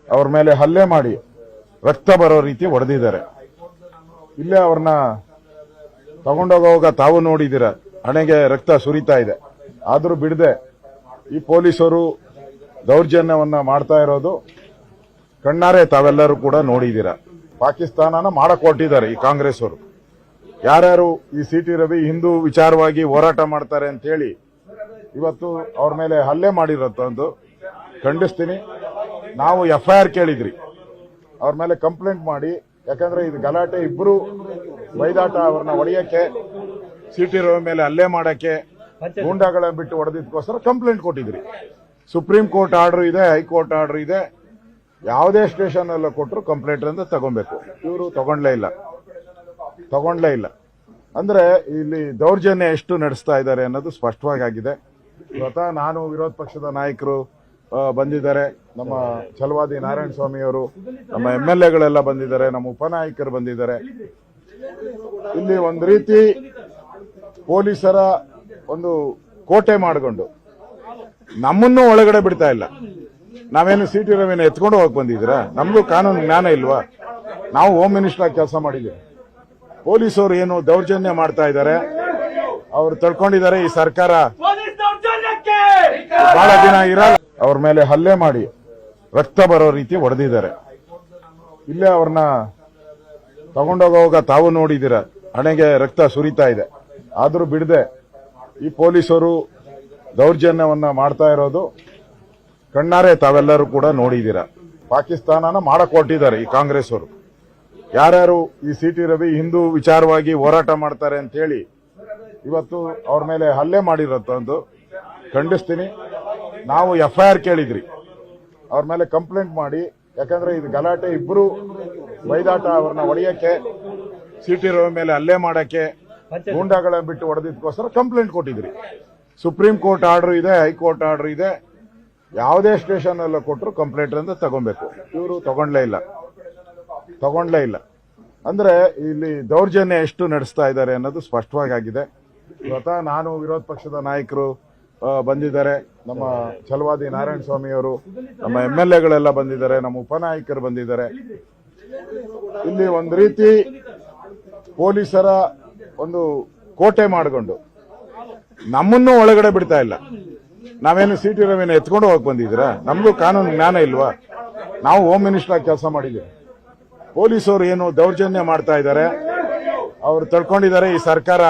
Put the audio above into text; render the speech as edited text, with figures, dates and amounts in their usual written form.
ಅವ್ರ ಮೇಲೆ ಹಲ್ಲೆ ಮಾಡಿ ರಕ್ತ ಬರೋ ರೀತಿ ಹೊಡೆದಿದ್ದಾರೆ. ಇಲ್ಲೇ ಅವ್ರನ್ನ ತಗೊಂಡೋಗುವಾಗ ತಾವು ನೋಡಿದ್ದೀರ, ಹಣೆಗೆ ರಕ್ತ ಸುರಿತಾ ಇದೆ. ಆದ್ರೂ ಬಿಡದೆ ಈ ಪೊಲೀಸರು ದೌರ್ಜನ್ಯವನ್ನ ಮಾಡ್ತಾ ಇರೋದು ಕಣ್ಣಾರೆ ತಾವೆಲ್ಲರೂ ಕೂಡ ನೋಡಿದ್ದೀರ. ಪಾಕಿಸ್ತಾನನ ಮಾಡಕ್ ಹೊರಟಿದ್ದಾರೆ ಈ ಕಾಂಗ್ರೆಸ್ ಅವರು. ಯಾರ್ಯಾರು ಈ ಸಿ.ಟಿ. ರವಿ ಹಿಂದೂ ವಿಚಾರವಾಗಿ ಹೋರಾಟ ಮಾಡ್ತಾರೆ ಅಂತ ಹೇಳಿ ಇವತ್ತು ಅವ್ರ ಮೇಲೆ ಹಲ್ಲೆ ಮಾಡಿರೋದು ಖಂಡಿಸ್ತೀನಿ. ನಾವು FIR ಕೇಳಿದ್ರಿ, ಅವ್ರ ಮೇಲೆ ಕಂಪ್ಲೇಂಟ್ ಮಾಡಿ, ಯಾಕಂದ್ರೆ ಇದು ಗಲಾಟೆ, ಇಬ್ರು ಬೈದಾಟ, ಅವ್ರನ್ನ ಹೊಡೆಯಕ್ಕೆ, ಸಿ.ಟಿ. ರವಿ ಮೇಲೆ ಹಲ್ಲೆ ಮಾಡಕ್ಕೆ, ಗೂಂಡಾಗಳನ್ನ ಬಿಟ್ಟು ಹೊಡೆದಿದ್ದಕ್ಕೋಸ್ಕರ ಕಂಪ್ಲೇಂಟ್ ಕೊಟ್ಟಿದ್ರಿ. ಸುಪ್ರೀಂ ಕೋರ್ಟ್ ಆರ್ಡರ್ ಇದೆ, ಹೈಕೋರ್ಟ್ ಆರ್ಡರ್ ಇದೆ. ಯಾವುದೇ ಸ್ಟೇಷನ್ ಎಲ್ಲ ಕೊಟ್ಟರು ಕಂಪ್ಲೇಂಟ್ ಅಂತ ತಗೊಬೇಕು. ಇವರು ತಗೊಂಡ್ಲೇ ಇಲ್ಲ. ಅಂದ್ರೆ ಇಲ್ಲಿ ದೌರ್ಜನ್ಯ ಎಷ್ಟು ನಡೆಸ್ತಾ ಇದ್ದಾರೆ ಅನ್ನೋದು ಸ್ಪಷ್ಟವಾಗಿ ಆಗಿದೆ. ಸ್ವತಃ ನಾನು ವಿರೋಧ ಪಕ್ಷದ ನಾಯಕರು ಬಂದಿದ್ದಾರೆ, ನಮ್ಮ ಛಲವಾದಿ ನಾರಾಯಣ ಸ್ವಾಮಿ ಅವರು, ನಮ್ಮ MLAಗಳೆಲ್ಲ ಬಂದಿದ್ದಾರೆ, ನಮ್ಮ ಉಪನಾಯಕರು ಬಂದಿದ್ದಾರೆ. ಇಲ್ಲಿ ಒಂದು ರೀತಿ ಪೊಲೀಸರ ಒಂದು ಕೋಟೆ ಮಾಡಿಕೊಂಡು ನಮ್ಮನ್ನು ಒಳಗಡೆ ಬಿಡ್ತಾ ಇಲ್ಲ. ನಾವೇನು ಸಿ.ಟಿ. ರವಿನ ಎತ್ಕೊಂಡು ಹೋಗಕ್ ಬಂದಿದ್ದೀರಾ? ನಮಗೂ ಕಾನೂನು ಜ್ಞಾನ ಇಲ್ವಾ? ನಾವು ಹೋಮ್ ಮಿನಿಸ್ಟರ್ ಆಗಿ ಕೆಲಸ ಮಾಡಿದ್ದೀವಿ. ಪೊಲೀಸರು ಏನು ದೌರ್ಜನ್ಯ ಮಾಡ್ತಾ ಇದ್ದಾರೆ, ಅವ್ರು ತಳ್ಕೊಂಡಿದ್ದಾರೆ. ಈ ಸರ್ಕಾರ ಬಹಳ ದಿನ ಇರಲ್ಲ. ಅವ್ರ ಮೇಲೆ ಹಲ್ಲೆ ಮಾಡಿ ರಕ್ತ ಬರೋ ರೀತಿ ಹೊಡೆದಿದ್ದಾರೆ. ಇಲ್ಲೇ ಅವ್ರನ್ನ ತಗೊಂಡೋಗುವಾಗ ತಾವು ನೋಡಿದ್ದೀರ, ಹಣೆಗೆ ರಕ್ತ ಸುರಿತಾ ಇದೆ. ಆದ್ರೂ ಬಿಡದೆ ಈ ಪೊಲೀಸರು ದೌರ್ಜನ್ಯವನ್ನ ಮಾಡ್ತಾ ಇರೋದು ಕಣ್ಣಾರೆ ತಾವೆಲ್ಲರೂ ಕೂಡ ನೋಡಿದ್ದೀರ. ಪಾಕಿಸ್ತಾನನ ಮಾಡಕ್ ಹೊರಟಿದ್ದಾರೆ ಈ ಕಾಂಗ್ರೆಸ್ ಅವರು. ಯಾರ್ಯಾರು ಈ ಸಿ.ಟಿ. ರವಿ ಹಿಂದೂ ವಿಚಾರವಾಗಿ ಹೋರಾಟ ಮಾಡ್ತಾರೆ ಅಂತ ಹೇಳಿ ಇವತ್ತು ಅವ್ರ ಮೇಲೆ ಹಲ್ಲೆ ಮಾಡಿರೋದು ಖಂಡಿಸ್ತೀನಿ. ನಾವು FIR ಕೇಳಿದ್ರಿ, ಅವ್ರ ಮೇಲೆ ಕಂಪ್ಲೇಂಟ್ ಮಾಡಿ, ಯಾಕಂದ್ರೆ ಇದು ಗಲಾಟೆ, ಇಬ್ರು ಬೈದಾಟ, ಅವ್ರನ್ನ ಹೊಡೆಯಕ್ಕೆ, ಸಿ.ಟಿ. ರವಿ ಮೇಲೆ ಹಲ್ಲೆ ಮಾಡಕ್ಕೆ, ಗೂಂಡಾಗಳನ್ನ ಬಿಟ್ಟು ಹೊಡೆದಿದ್ದಕ್ಕೋಸ್ಕರ ಕಂಪ್ಲೇಂಟ್ ಕೊಟ್ಟಿದ್ರಿ. ಸುಪ್ರೀಂ ಕೋರ್ಟ್ ಆರ್ಡರ್ ಇದೆ, ಹೈಕೋರ್ಟ್ ಆರ್ಡರ್ ಇದೆ. ಯಾವುದೇ ಸ್ಟೇಷನ್ ಎಲ್ಲ ಕೊಟ್ಟರು ಕಂಪ್ಲೇಂಟ್ ಅಂತ ತಗೊಬೇಕು. ಇವರು ತಗೊಂಡ್ಲೇ ಇಲ್ಲ. ಅಂದ್ರೆ ಇಲ್ಲಿ ದೌರ್ಜನ್ಯ ಎಷ್ಟು ನಡೆಸ್ತಾ ಇದ್ದಾರೆ ಅನ್ನೋದು ಸ್ಪಷ್ಟವಾಗಿ ಆಗಿದೆ. ಸ್ವತಃ ನಾನು ವಿರೋಧ ಪಕ್ಷದ ನಾಯಕರು ಬಂದಿದ್ದಾರೆ, ನಮ್ಮ ಛಲವಾದಿ ನಾರಾಯಣ ಸ್ವಾಮಿ ಅವರು, ನಮ್ಮ MLAಗಳೆಲ್ಲ ಬಂದಿದ್ದಾರೆ, ನಮ್ಮ ಉಪನಾಯಕರು ಬಂದಿದ್ದಾರೆ. ಇಲ್ಲಿ ಒಂದು ರೀತಿ ಪೊಲೀಸರ ಒಂದು ಕೋಟೆ ಮಾಡಿಕೊಂಡು ನಮ್ಮನ್ನು ಒಳಗಡೆ ಬಿಡ್ತಾ ಇಲ್ಲ. ನಾವೇನು ಸಿ.ಟಿ. ರವಿನ ಎತ್ಕೊಂಡು ಹೋಗಕ್ ಬಂದಿದ್ದೀರಾ? ನಮಗೂ ಕಾನೂನು ಜ್ಞಾನ ಇಲ್ವಾ? ನಾವು ಹೋಮ್ ಮಿನಿಸ್ಟರ್ ಆಗಿ ಕೆಲಸ ಮಾಡಿದ್ದೀವಿ. ಪೊಲೀಸರು ಏನು ದೌರ್ಜನ್ಯ ಮಾಡ್ತಾ ಇದ್ದಾರೆ, ಅವ್ರು ತಳ್ಕೊಂಡಿದ್ದಾರೆ. ಈ ಸರ್ಕಾರ